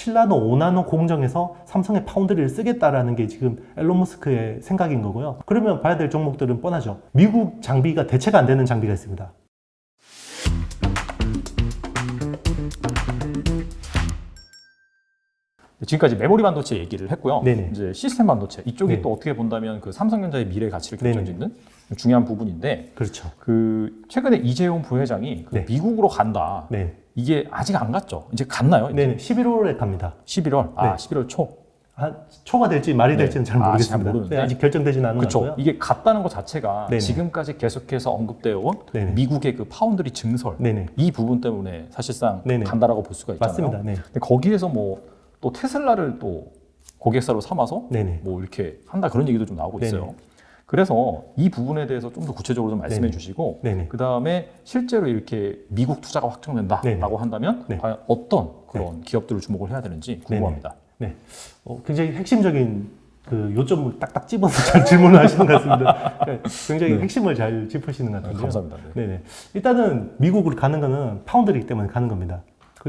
7나노, 5나노 공정에서 삼성의 파운드리를 쓰겠다라는 게 지금 앨런 머스크의 생각인 거고요. 그러면 봐야 될 종목들은 뻔하죠. 미국 장비가 대체가 안 되는 장비가 있습니다. 지금까지 메모리 반도체 얘기를 했고요. 네네. 이제 시스템 반도체 이쪽이 네. 또 어떻게 본다면 그 삼성전자의 미래 가치를 네네. 결정짓는 중요한 부분인데, 그렇죠. 그 최근에 이재용 부회장이 그 네. 미국으로 간다. 네. 이게 아직 안 갔죠? 이제 갔나요? 이제? 네, 11월에 갑니다. 11월. 네. 11월 초. 초가 될지 말이 될지는 잘 모르겠습니다. 잘 모르는데. 네, 아직 결정되지는 않은 것 그렇죠. 같고요. 이게 갔다는 것 자체가 네네. 지금까지 계속해서 언급되어 온 네네. 미국의 그 파운드리 증설, 네네. 이 부분 때문에 사실상 네네. 간다라고 볼 수가 있잖아요. 맞습니다. 네. 근데 거기에서 뭐 또 테슬라를 또 고객사로 삼아서 네네. 뭐 이렇게 한다, 그런 얘기도 좀 나오고 있어요. 네네. 그래서 이 부분에 대해서 좀 더 구체적으로 좀 말씀해 네네. 주시고, 네네. 그 다음에 실제로 이렇게 미국 투자가 확정된다라고 네네. 한다면 네. 과연 어떤 그런 기업들을 주목을 해야 되는지 궁금합니다. 네. 굉장히 핵심적인 그 요점을 딱딱 집어서 잘 질문을 하시는 것 같습니다. 굉장히 네. 핵심을 잘 짚으시는 것 같은데요. 감사합니다. 네. 네네. 일단은 미국으로 가는 거는 파운드리이기 때문에 가는 겁니다.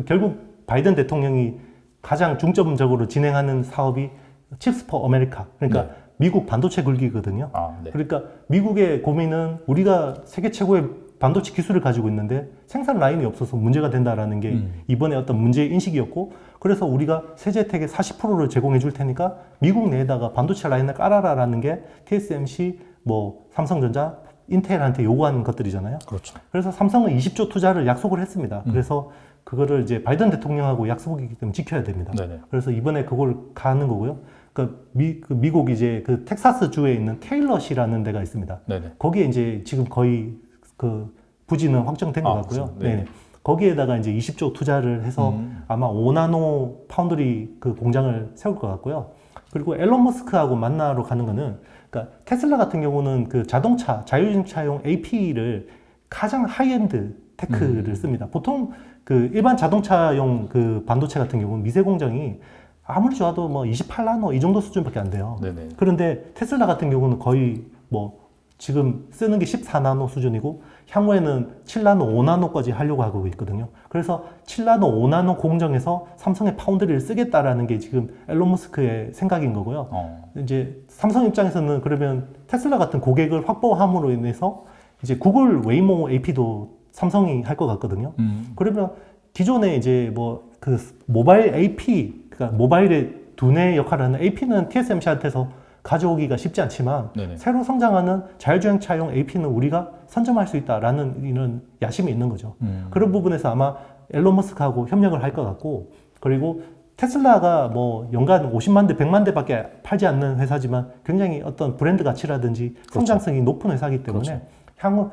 결국 바이든 대통령이 가장 중점적으로 진행하는 사업이 칩스 포 아메리카. 그러니까 네. 미국 반도체 굴기거든요. 네. 그러니까 미국의 고민은 우리가 세계 최고의 반도체 기술을 가지고 있는데 생산 라인이 없어서 문제가 된다라는 게 이번에 어떤 문제 인식이었고, 그래서 우리가 세제 혜택의 40%를 제공해 줄 테니까 미국 내에다가 반도체 라인을 깔아라라는 게 TSMC, 뭐 삼성전자, 인텔한테 요구하는 것들이잖아요. 그렇죠. 그래서 삼성은 20조 투자를 약속을 했습니다. 그래서 그거를 이제 바이든 대통령하고 약속이기 때문에 지켜야 됩니다. 네네. 그래서 이번에 그걸 가는 거고요. 그러니까 미국 이제 그 텍사스 주에 있는 테일러시라는 데가 있습니다. 네네. 거기에 이제 지금 거의 그 부지는 확정된 것 같고요. 부지. 네. 네. 거기에다가 이제 20조 투자를 해서 아마 5나노 파운드리 그 공장을 세울 것 같고요. 그리고 앨런 머스크하고 만나러 가는 거는, 그러니까 테슬라 같은 경우는 그 자동차, 자율주행차용 AP를 가장 하이엔드 테크를 씁니다. 보통 그 일반 자동차용 그 반도체 같은 경우는 미세 공정이 아무리 좋아도 뭐 28나노 이 정도 수준밖에 안 돼요. 네네. 그런데 테슬라 같은 경우는 거의 뭐 지금 쓰는 게 14나노 수준이고 향후에는 7나노, 5나노까지 하려고 하고 있거든요. 그래서 7나노, 5나노 공정에서 삼성의 파운드리를 쓰겠다라는 게 지금 앨런 머스크의 생각인 거고요. 이제 삼성 입장에서는 그러면 테슬라 같은 고객을 확보함으로 인해서 이제 구글 웨이모 AP도 삼성이 할 것 같거든요. 그러면 기존에 이제 뭐 그 모바일 AP, 그러니까 모바일의 두뇌 역할을 하는 AP는 TSMC한테서 가져오기가 쉽지 않지만 네네. 새로 성장하는 자율주행차용 AP는 우리가 선점할 수 있다라는 이런 야심이 있는 거죠. 그런 부분에서 아마 앨런 머스크하고 협력을 할 것 같고, 그리고 테슬라가 뭐 연간 50만 대, 100만 대밖에 팔지 않는 회사지만 굉장히 어떤 브랜드 가치라든지 성장성이 높은 회사이기 때문에 향후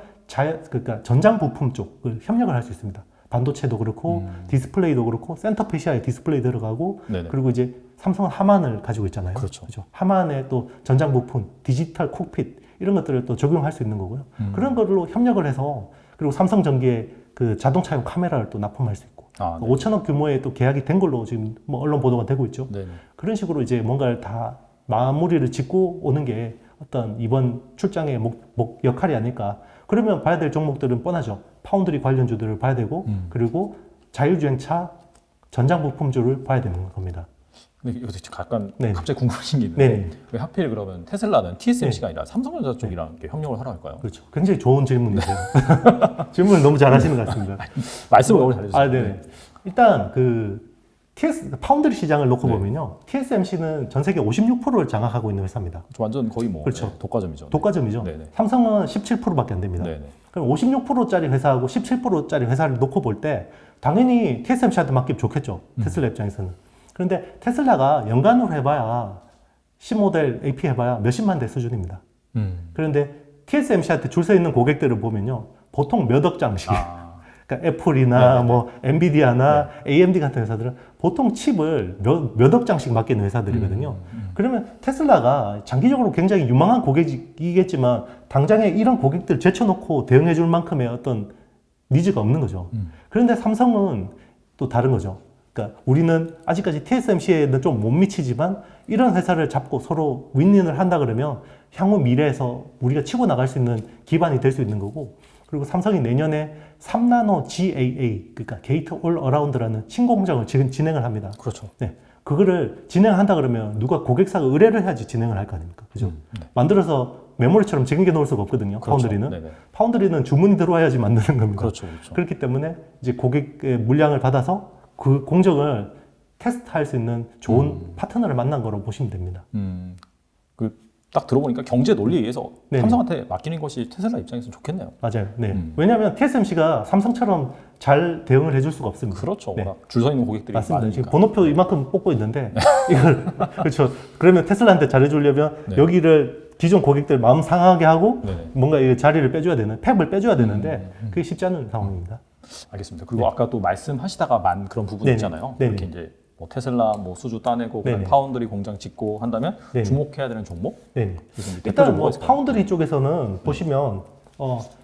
그러니까 전장 부품 쪽을 협력을 할 수 있습니다. 반도체도 그렇고 디스플레이도 그렇고 센터피시아에 디스플레이 들어가고, 네네. 그리고 이제 삼성은 하만을 가지고 있잖아요. 그렇죠. 하만에 또 전장 부품, 디지털 콕핏 이런 것들을 또 적용할 수 있는 거고요. 그런 걸로 협력을 해서, 그리고 삼성전기에 그 자동차용 카메라를 또 납품할 수 있고, 네. 5천억 규모의 또 계약이 된 걸로 지금 뭐 언론 보도가 되고 있죠. 네네. 그런 식으로 이제 뭔가를 다 마무리를 짓고 오는 게 어떤 이번 출장의 역할이 아닐까. 그러면 봐야 될 종목들은 뻔하죠. 파운드리 관련주들을 봐야 되고, 그리고 자율주행차 전장 부품주를 봐야 되는 겁니다. 근데 여기서 약간 네. 갑자기 궁금하신 게 있는데, 네. 왜 하필 그러면 테슬라는 TSMC가 아니라 삼성전자 쪽이랑 이렇게 협력을 하러 할까요? 그렇죠. 굉장히 좋은 질문이세요. 질문을 너무 잘하시는 것 같습니다. 말씀을 너무 잘해주세요. 네. 일단 그 파운드리 시장을 놓고 네. 보면요, TSMC는 전 세계 56%를 장악하고 있는 회사입니다. 완전 거의 뭐 그렇죠. 네, 독과점이죠. 독과점이죠. 네네. 삼성은 17%밖에 안 됩니다. 네네. 그럼 56%짜리 회사하고 17%짜리 회사를 놓고 볼 때 당연히 TSMC한테 맡기면 좋겠죠. 테슬라 입장에서는. 그런데 테슬라가 연간으로 해봐야 10모델 AP 해봐야 몇십만 대 수준입니다. 그런데 TSMC한테 줄 서 있는 고객들을 보면요, 보통 몇 억 장씩. 그러니까 애플이나 네네. 뭐 엔비디아나 AMD 같은 회사들은 보통 칩을 몇 억 장씩 맡기는 회사들이거든요. 그러면 테슬라가 장기적으로 굉장히 유망한 고객이겠지만 당장에 이런 고객들 제쳐놓고 대응해 줄 만큼의 어떤 니즈가 없는 거죠. 그런데 삼성은 또 다른 거죠. 그러니까 우리는 아직까지 TSMC에는 좀 못 미치지만 이런 회사를 잡고 서로 윈윈을 한다 그러면 향후 미래에서 우리가 치고 나갈 수 있는 기반이 될 수 있는 거고, 그리고 삼성이 내년에 3나노 GAA, 그러니까 게이트 올 어라운드라는 신공정을 지금 진행을 합니다. 그렇죠. 네. 그거를 진행한다 그러면 누가 고객사가 의뢰를 해야지 진행을 할 거 아닙니까? 그죠? 네. 만들어서 메모리처럼 지금겨 놓을 수가 없거든요. 그렇죠. 파운드리는. 네네. 파운드리는 주문이 들어와야지 만드는 겁니다. 그렇죠, 그렇죠. 그렇기 때문에 이제 고객의 물량을 받아서 그 공정을 테스트할 수 있는 좋은 파트너를 만난 거로 보시면 됩니다. 그 딱 들어보니까 경제 논리에 의해서 네네. 삼성한테 맡기는 것이 테슬라 입장에서는 좋겠네요. 맞아요. 네. 왜냐하면 TSMC가 삼성처럼 잘 대응을 해줄 수가 없습니다. 그렇죠. 네. 워낙 줄 서 있는 고객들이 맞습니다. 지금 많으니까. 번호표 이만큼 뽑고 있는데 이걸 그렇죠. 그러면 테슬라한테 잘해주려면 네. 여기를 기존 고객들 마음 상하게 하고 네네. 뭔가 이 자리를 빼줘야 되는 탭을 빼줘야 되는데 그게 쉽지 않은 상황입니다. 알겠습니다. 그리고 네. 아까 또 말씀하시다가 만 그런 부분 네네. 있잖아요. 네네. 이렇게 이제 뭐 테슬라 뭐 수주 따내고 그다음에 네네. 파운드리 공장 짓고 한다면 네네. 주목해야 되는 종목? 네. 그래서 이제 일단 대표적으로 뭐 뭐가 있을까요? 파운드리 쪽에서는 보시면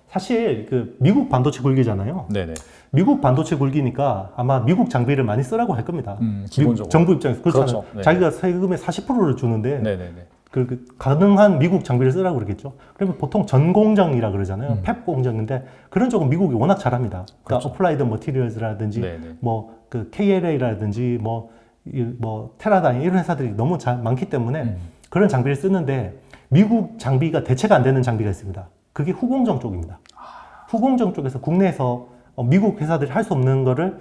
사실 그 미국 반도체 굴기잖아요. 네네. 미국 반도체 굴기니까 아마 미국 장비를 많이 쓰라고 할 겁니다. 기본적으로. 미국 정부 입장에서 그렇잖아요. 그렇죠. 네. 자기가 세금의 40%를 주는데 네네네. 그 가능한 미국 장비를 쓰라고 그러겠죠. 그러면 보통 전 공장이라 그러잖아요. 펩 공장인데 그런 쪽은 미국이 워낙 잘합니다. 그러니까 그렇죠. 어플라이드 머티리얼즈라든지 네네. 뭐 그 KLA라든지 뭐 테라다임 이런 회사들이 너무 많기 때문에 그런 장비를 쓰는데 미국 장비가 대체가 안 되는 장비가 있습니다. 그게 후공정 쪽입니다. 후공정 쪽에서 국내에서 미국 회사들이 할 수 없는 거를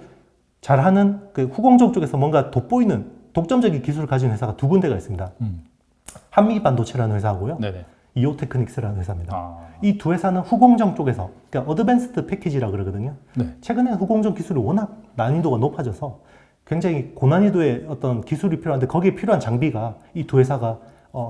잘하는 그 후공정 쪽에서 뭔가 돋보이는 독점적인 기술을 가진 회사가 두 군데가 있습니다. 한미반도체라는 회사하고요. 네네. 이오테크닉스라는 회사입니다. 아. 이 두 회사는 후공정 쪽에서, 그러니까 어드밴스드 패키지라고 그러거든요. 네. 최근에 후공정 기술이 워낙 난이도가 높아져서 굉장히 고난이도의 어떤 기술이 필요한데 거기에 필요한 장비가 이 두 회사가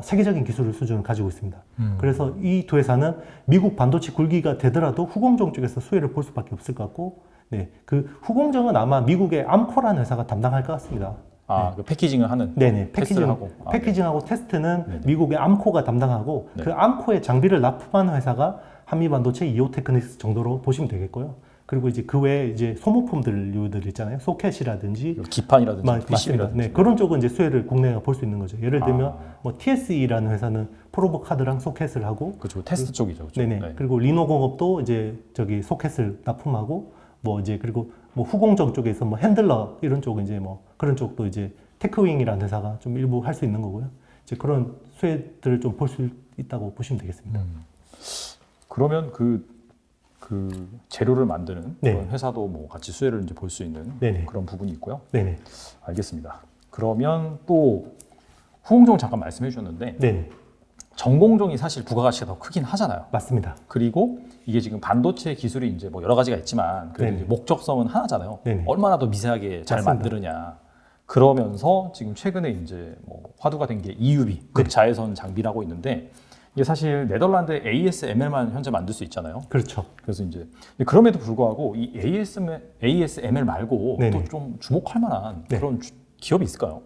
세계적인 기술 수준을 가지고 있습니다. 그래서 이 두 회사는 미국 반도체 굴기가 되더라도 후공정 쪽에서 수혜를 볼 수밖에 없을 것 같고, 네, 그 후공정은 아마 미국의 암코라는 회사가 담당할 것 같습니다. 아, 그 패키징을 하는. 네네. 테스트를 하고. 아, 패키징하고 테스트는 네네. 미국의 암코가 담당하고 네. 그 암코의 장비를 납품하는 회사가 한미반도체 이오테크닉스 정도로 보시면 되겠고요. 그리고 이제 그 외에 이제 소모품들 있잖아요. 소켓이라든지 그리고 기판이라든지 맞습니다. PCB라든지. 네, 그런 쪽은 이제 수혜를 국내가 볼 수 있는 거죠. 예를 들면 뭐 TSE라는 회사는 프로브 카드랑 소켓을 하고 그렇죠. 테스트 쪽이죠. 그렇죠? 네네. 네. 그리고 리노공업도 이제 저기 소켓을 납품하고 뭐 이제 그리고 뭐 후공정 쪽에서 뭐 핸들러 이런 쪽은 이제 뭐 그런 쪽도 이제 테크윙이라는 회사가 좀 일부 할 수 있는 거고요. 이제 그런 수혜들을 좀 볼 수 있다고 보시면 되겠습니다. 그러면 그 재료를 만드는 네. 그런 회사도 뭐 같이 수혜를 이제 볼 수 있는 네네. 그런 부분이 있고요. 네네. 알겠습니다. 그러면 또 후공정 잠깐 말씀해 주셨는데 네네. 전공정이 사실 부가가치가 더 크긴 하잖아요. 맞습니다. 그리고 이게 지금 반도체 기술이 이제 뭐 여러 가지가 있지만 그래도 네네. 이제 목적성은 하나잖아요. 네네. 얼마나 더 미세하게 잘 맞습니다. 만드느냐. 그러면서 지금 최근에 이제 뭐 화두가 된 게 EUV 극자외선 장비라고 있는데 이게 사실 네덜란드 ASML만 현재 만들 수 있잖아요. 그렇죠. 그래서 이제 그럼에도 불구하고 이 ASML 말고 네네. 또 좀 주목할 만한 네. 그런 기업이 있을까요?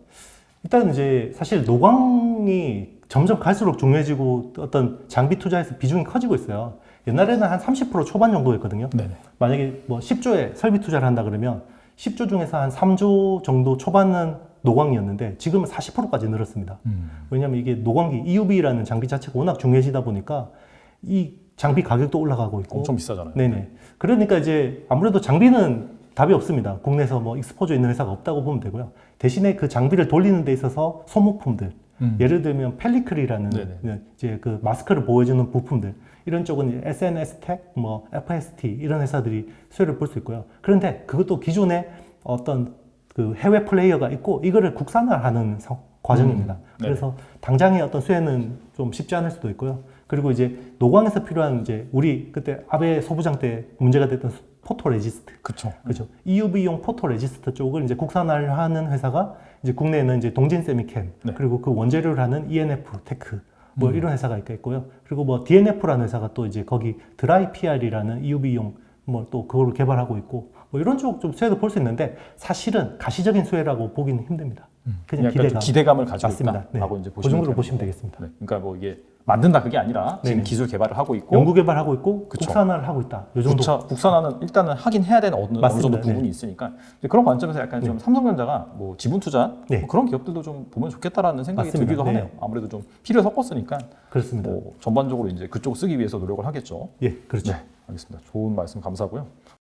일단 이제 사실 노광이 점점 갈수록 중요해지고 어떤 장비 투자에서 비중이 커지고 있어요. 옛날에는 한 30% 초반 정도였거든요. 네네. 만약에 뭐 10조에 설비 투자를 한다 그러면 10조 중에서 한 3조 정도 초반은 노광이었는데 지금은 40%까지 늘었습니다. 왜냐하면 이게 노광기 EUV라는 장비 자체가 워낙 중요해지다 보니까 이 장비 가격도 올라가고 있고 엄청 비싸잖아요. 네네. 그러니까 이제 아무래도 장비는 답이 없습니다. 국내에서 뭐 익스포저 있는 회사가 없다고 보면 되고요. 대신에 그 장비를 돌리는 데 있어서 소모품들, 예를 들면 펠리클이라는 네네. 이제 그 마스크를 보호해주는 부품들 이런 쪽은 SNS텍, 뭐 FST 이런 회사들이 수혜를 볼 수 있고요. 그런데 그것도 기존에 어떤 그 해외 플레이어가 있고 이거를 국산화하는 과정입니다. 그래서 당장의 어떤 수혜는 좀 쉽지 않을 수도 있고요. 그리고 이제 노광에서 필요한 이제 우리 그때 아베 소부장 때 문제가 됐던 포토 레지스트. 그렇죠. 그렇죠. EUV용 포토 레지스트 쪽을 이제 국산화를 하는 회사가 이제 국내에는 이제 동진 세미캠 네. 그리고 그 원재료를 하는 ENF 테크 뭐 이런 회사가 있겠고요. 그리고 뭐 DNF라는 회사가 또 이제 거기 드라이 PR이라는 EUV용 뭐 또 그걸 개발하고 있고 뭐 이런 쪽 좀 수혜도 볼 수 있는데 사실은 가시적인 수혜라고 보기는 힘듭니다. 그냥 약간 좀 기대감을 가지고 맞습니다. 있다라고 이제 그 보시면 정도로 되는 보시면 거고. 되겠습니다. 네. 그러니까 뭐 이게 만든다 그게 아니라 지금 네네. 기술 개발을 하고 있고 연구 개발하고 있고 그쵸. 국산화를 하고 있다. 이 정도. 국산화는 일단은 하긴 해야 되는 어느 맞습니다. 정도 부분이 네. 있으니까 이제 그런 관점에서 약간 좀 삼성전자가 뭐 지분 투자 네. 뭐 그런 기업들도 좀 보면 좋겠다라는 생각이 맞습니다. 들기도 하네요. 네. 아무래도 좀 피를 섞었으니까 그렇습니다. 뭐 전반적으로 이제 그쪽 쓰기 위해서 노력을 하겠죠. 예, 그렇죠. 네, 알겠습니다. 좋은 말씀 감사하고요.